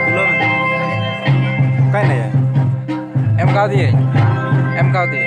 তুলো না কাই না em cao gì em cao gì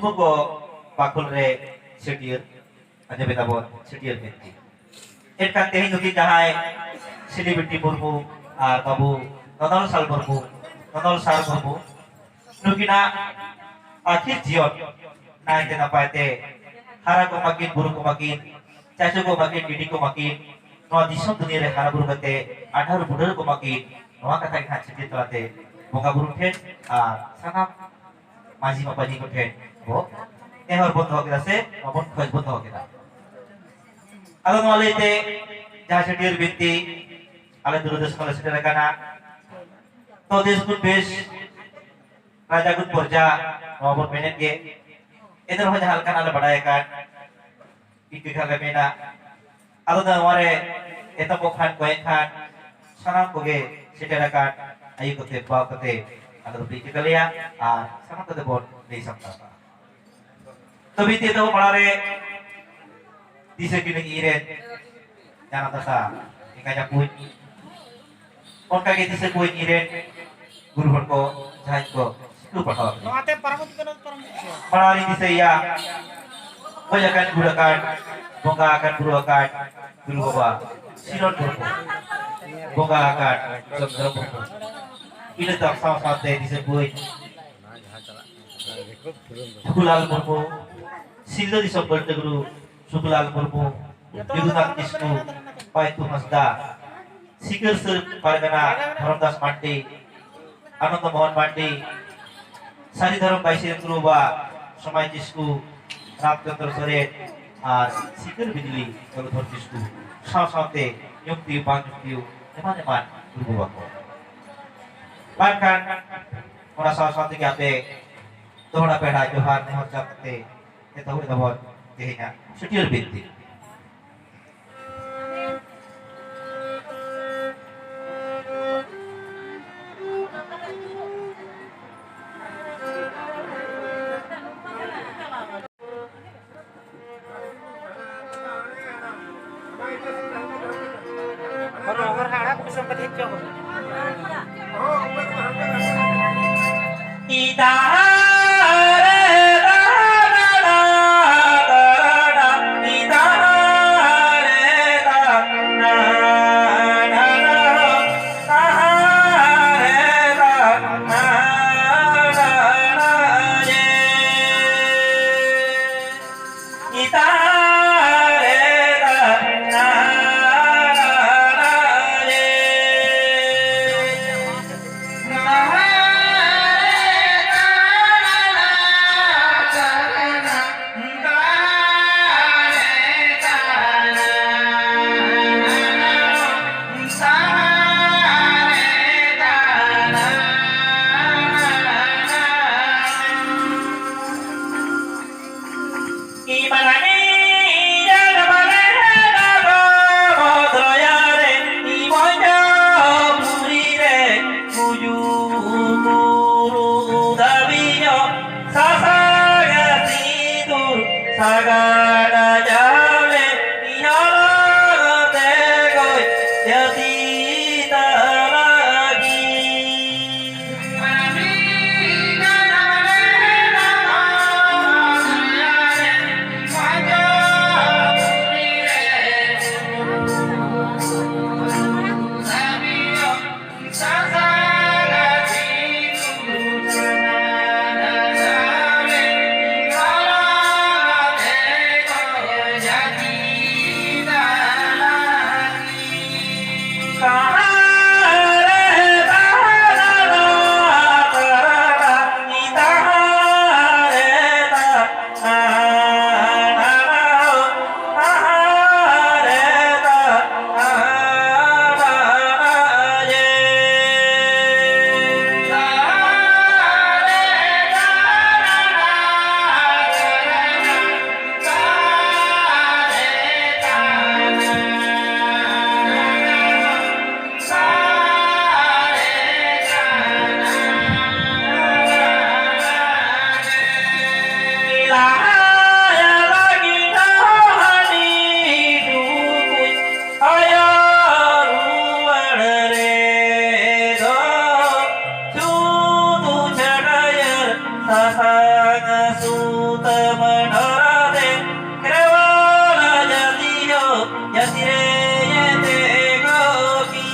burbu ko bakul re setier aja beta bon setier beti kan teh nuki jahai celebrity burbu babu nonol sal burbu nuki na akhir jion na jena paite hara ko makin buru ko makin cacu ko makin didi ko makin no disam dunia re hara buru kate 18 budak ko makin no kata kan setier telate bonga buru ten sanam maji mapaji ko ten bo ehor bondho kita se abon khoj bondho kita alon walite jaha setier binti ale dulu sekolah sedera kana to disebut bes raja gun porja nomor menet ge इधर हो जहाल kan ala badaikan itu kala mena alon ware eta bokhan koekan sanam boge sederakan ayu kote ba kote alon bi kaliya sanam kote bon dei sabta to binti to palare dise kini iren jangan tasa inganya kuin on kage dise kuin iren guru ko jahai ko siku pahal palari dise ya banyakan gunakan boga akan gunakan guru baba sinon guru boga akan jom ini tak sama deh dise kuin Sukulal Murmu Sildo di Sombol Teguru Sukulal Murmu Yudunak Isku Paitu Masda Sikir Sir Pargana Haramdas Mandi Ananda Mohan Mandi Sari Dharam Baisir Kuruba Samai Isku Rap Kantor Sore Sikir Bidili Kaluthor Isku Saw-sawte Nyukti Bang Nyukti Eman-eman Guru Bako Bahkan Orang saw-sawte Gape Tohna pehna Johan Nehor Capte Kita udah dapat Kehina Setier binti yasire yete gopi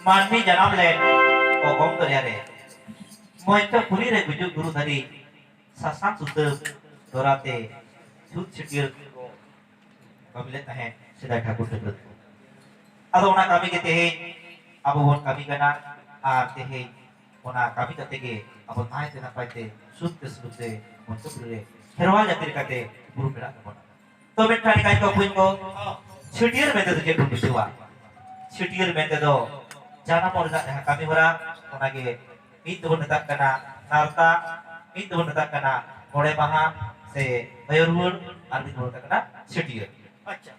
मानवी जन्म ले ओगम तरियारे mojito Puri रे गुजु गुरु धरी सासांग सुतब दोराते छुत छिटियर कमिले तहे सिदा Thakur table आदो ओना कमी के तेहे अब बोन कमी कना आर तेहे ओना कमी कते के अब नाय तेना पाइते सुत सुते मोइतो पुरी रे हेरवा जातिर कते गुरु मेरा बन तो बेठानी काय को पुइन को छिटियर में तो जे गुरु बिसुआ छिटियर में तो जाना मोर जहाँ कमी हरा ओनागे मीत बन नेता कना नारता मीत बन नेता कना मोड़े महा से भयरुर आर मीत बन नेता कना छिटियर अच्छा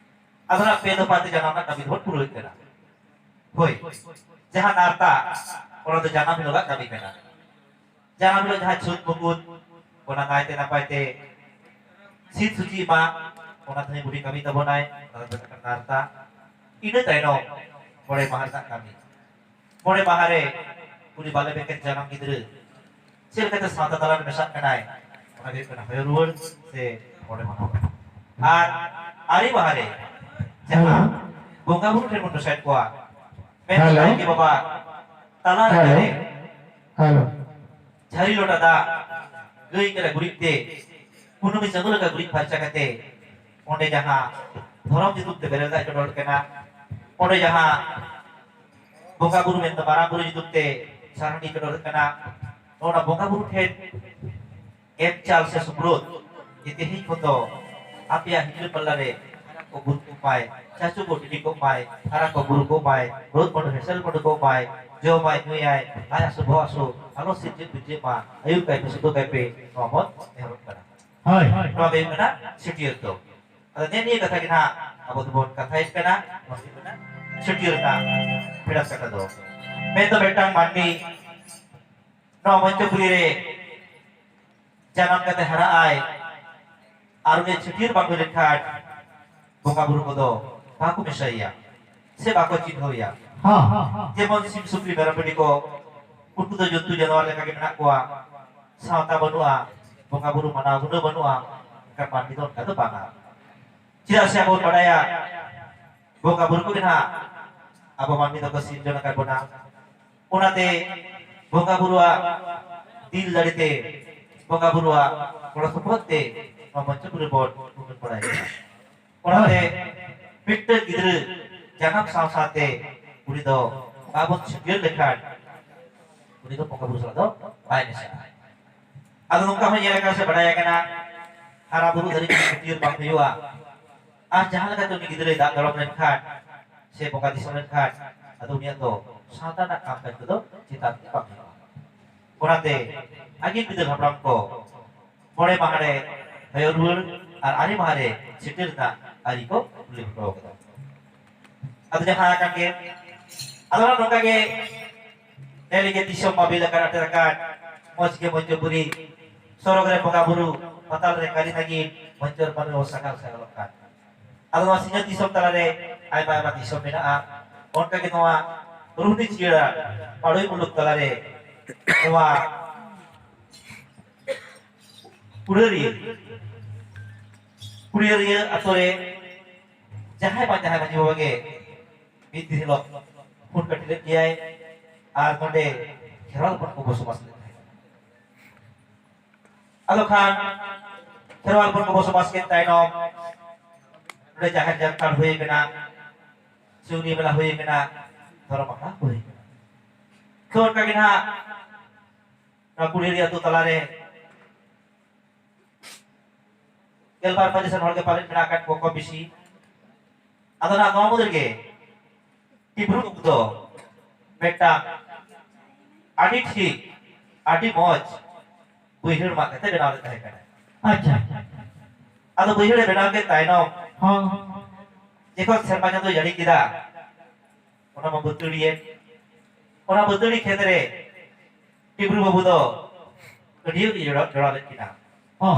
अदरा पेदो पाते जाना ना कमी बहुत पुरोहित कना होय जहाँ नारता ओना तो जाना मिलोगा कमी कना जाना मिलो जहाँ छुत मुकुट ओना नायते ना पाइते सीत सुची मा ओना थने बुढ़ी कमी तबोनाय नारता इने ताइनो मोड़े महा ता कमी मोड़े बाहरे पूरी बाले बेके जानम गिद्रे चेल कते साता तला मेसा कनाय ओना गे कना हयरुर से मोड़े महा आर आरी बाहरे जहां बोंगा बुरु ठेर मुंडो साइड कोआ मैं ताई के बाबा तला रे हेलो झारी लोटा दा गई करे गुरिक दे कुनु मी जंगल का गुरिक फारचा कते ओंडे जहां धरम जितुक ते बेरेदा इटोड केना ओंडे जहां बोंगा बुरु में तबारा बुरु जितुते सारणी कडोर कना ओना बोंगा बुरु ठे एक चाल से सुब्रोत इते ही कोतो आपिया हिजु पल्लारे को बुरु को पाए चाचू को टिटी को पाए हरा को बुरु को पाए रोज पड हेसल पड को पाए जो पाए नुई आए आया सुबह आसो आलो सिजे बिजे मा आयु काय पे सुतो काय पे नोमत नेहरो कना हाय नो बे कना सिटियर तो अदा नेनी कथा किना अब तो बोन कथा इस कना मस्ती कना सिटियर का पिड़ा कटा दो मैं तो बेटा माननी नो मंचपुरी रे जानम कते हरा आए आरुने सिटियर बाको लेखाट बोंगा बुरु को दो बाको मिसाइया से बाको चिन्होया जेमन सिम सुक्री बेरापडी को कुटु दो जंतु जानवर लेका के मेना कोआ सावता बनुआ बोंगा बुरु मना गुनो बनुआ का पानी तो का तो बांगा चिरा से अब बड़ाया बोंगा बुरु को बिना अब मानमी तो सिम जन का बना ओनाते बोंगा बुरुआ दिल जड़िते बोंगा बुरुआ बड़ा सुपते मंचपुरी बोर्ड बुकन पड़ाया ओनाते पिट्टे गिद्र जानम सावसाते उड़ी दो बाबन छिटियर लेखाट उड़ी दो बोंगा बुरु सला दो बाय नेसा आदो नोंका हो येला का से बड़ाया कना हरा बुरु धरी छिटियर बांग हुआ आज जहां लगा तो गिद्रे दा दरम लेखाट से बोंगा दिसम लेखाट आदो निया तो साता ना काम कर दो चिता पांग ओनाते आगे बिदल हपराम को मोड़े माहरे हयरुर और आरी माहरे छिटियर ना आरी को लिख रो कदा आदो जहां का के आदो नोंका के नेली के दिसम माबिला करा terkat mos ke Moncopuri sorog re boga buru patal re kali lagi moncor panu sakal sakalokan ado masinya disom talare ai ba ba disom mena a onka ke noa ruhni chira padoi muluk talare noa pureri atore jahai ba bage bidhi lo pun katile kiai ar konde Kherwal पन को बसोबास लेते हैं आलो खान खेरवाल पन को बसोबास के ताइनो उड़े जाहर जानकार हुए बिना सिउनी बेला हुए बिना धर्म का हुए खोर का बिना ना कुड़ेरिया तो तलारे केलबार पजेसन हर के पालिन बिना काट को बिसी आदो ना गांव मुदर के टिब्रू दो बेटा आदि ठीक आदि मौज बुहिर मा कते बनाव ले ताहे kana अच्छा आदो बुहिर बनाव के ताइनो हाँ जेको सेरमा जंदो जड़ी किदा ओना मा बुतुड़िए ओना बुतुड़ी खेतरे टिब्रू बाबू दो कडियो की जोड़ा ले किना हाँ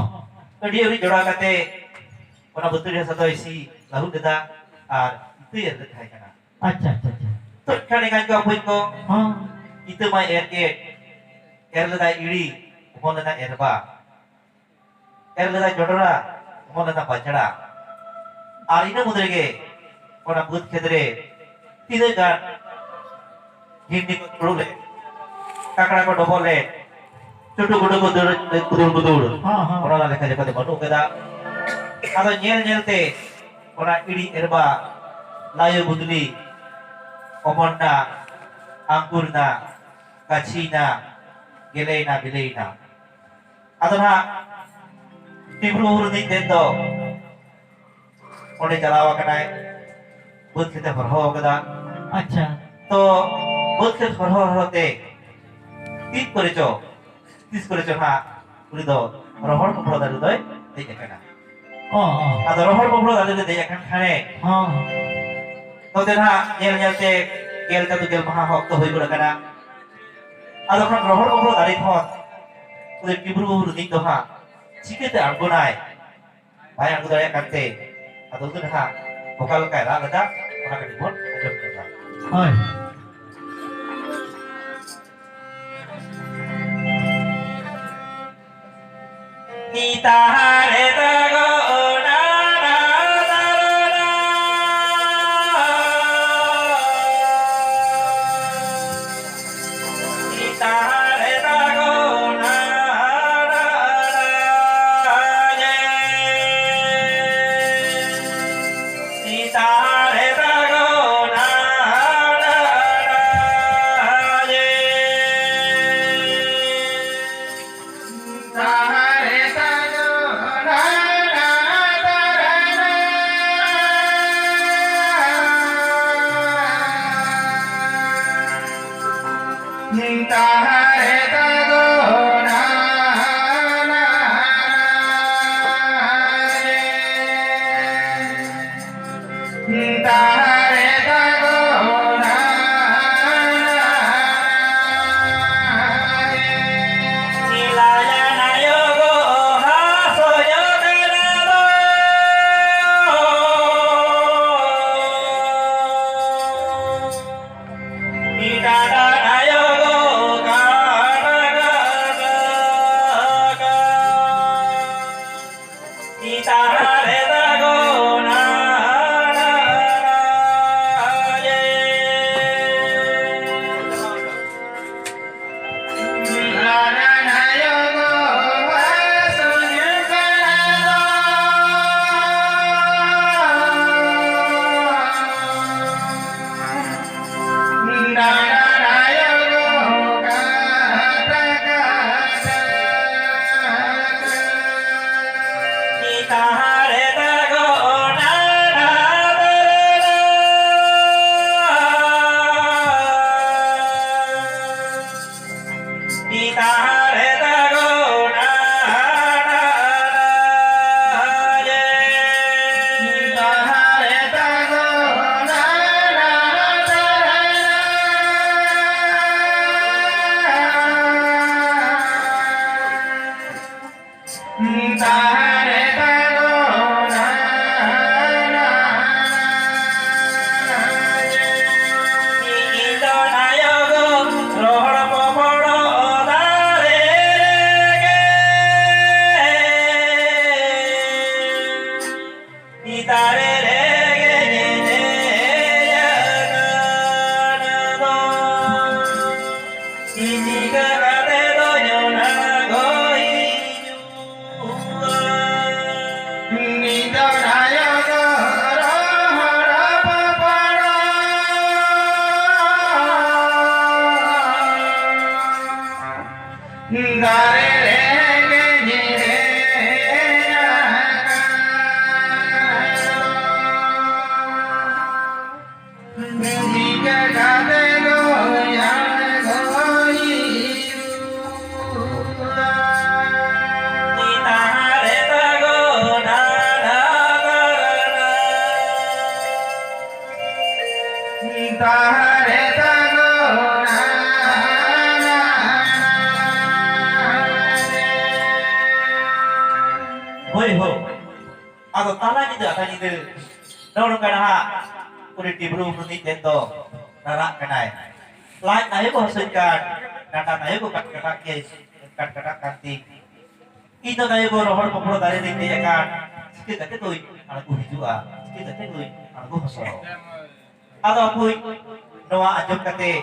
कडियो की जोड़ा कते ओना बुतुड़ी सतो इसी lahu deda ar itu ya deda kana अच्छा अच्छा अच्छा to kane kan ko pun ko हाँ itu mai er leda iri mon leda erba er leda jodora mon leda bachara ar ina mudrege ona but khedre tine gar himni ko trole kakra ko dobole chutu gudu gudur हाँ हाँ ona la lekha jekate banu keda ado nyel te ona iri erba layo buduli omonna angkurna kachina geleina bileina adona tibru urni dendo onde chalawa kanai bud khete horho kada अच्छा to bud khete horho hote tit korecho ha uri do rohor ko prodar doy dei kana हाँ हाँ ado rohor ko prodar dei kan khane हाँ to denha nyel te gel ta gel maha hok to hoi gura kana ado kan rohor ko prodar khon ude tibru urni do ha chikete argonai bai argo daya kante ado denha vokal kai ra lada ona ka dibon ajom kana हाँ Kita hare tago na na na na Kita hare tago na na na Kita hare tago na na Hoi ho, atau tanah itu akan itu, dorong ke dah, kulit diburu berhenti jatuh, narak kenai. Lain ayo kau hasilkan, natan ayo kau kat kes, kat kanti. Itu ayo kau rohor populer dari ini kan, sekitar itu aku hijau, sekitar itu aku hasro. Atau aku doa ajak kate,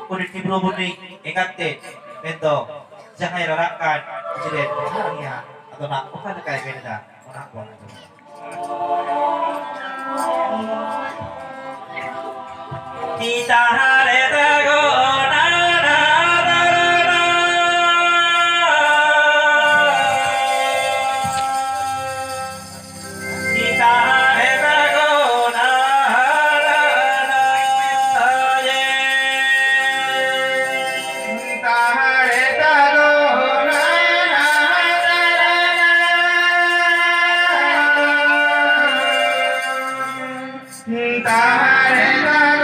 kulit diburu berhenti, ingat te, bento, jangan rarakan, jadi ya. Atau nak bukan kayak beda orang buat itu. Kita hari tago na na na na. Kita hari tago na na na. Kita hari tago.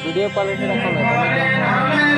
Video quality rakam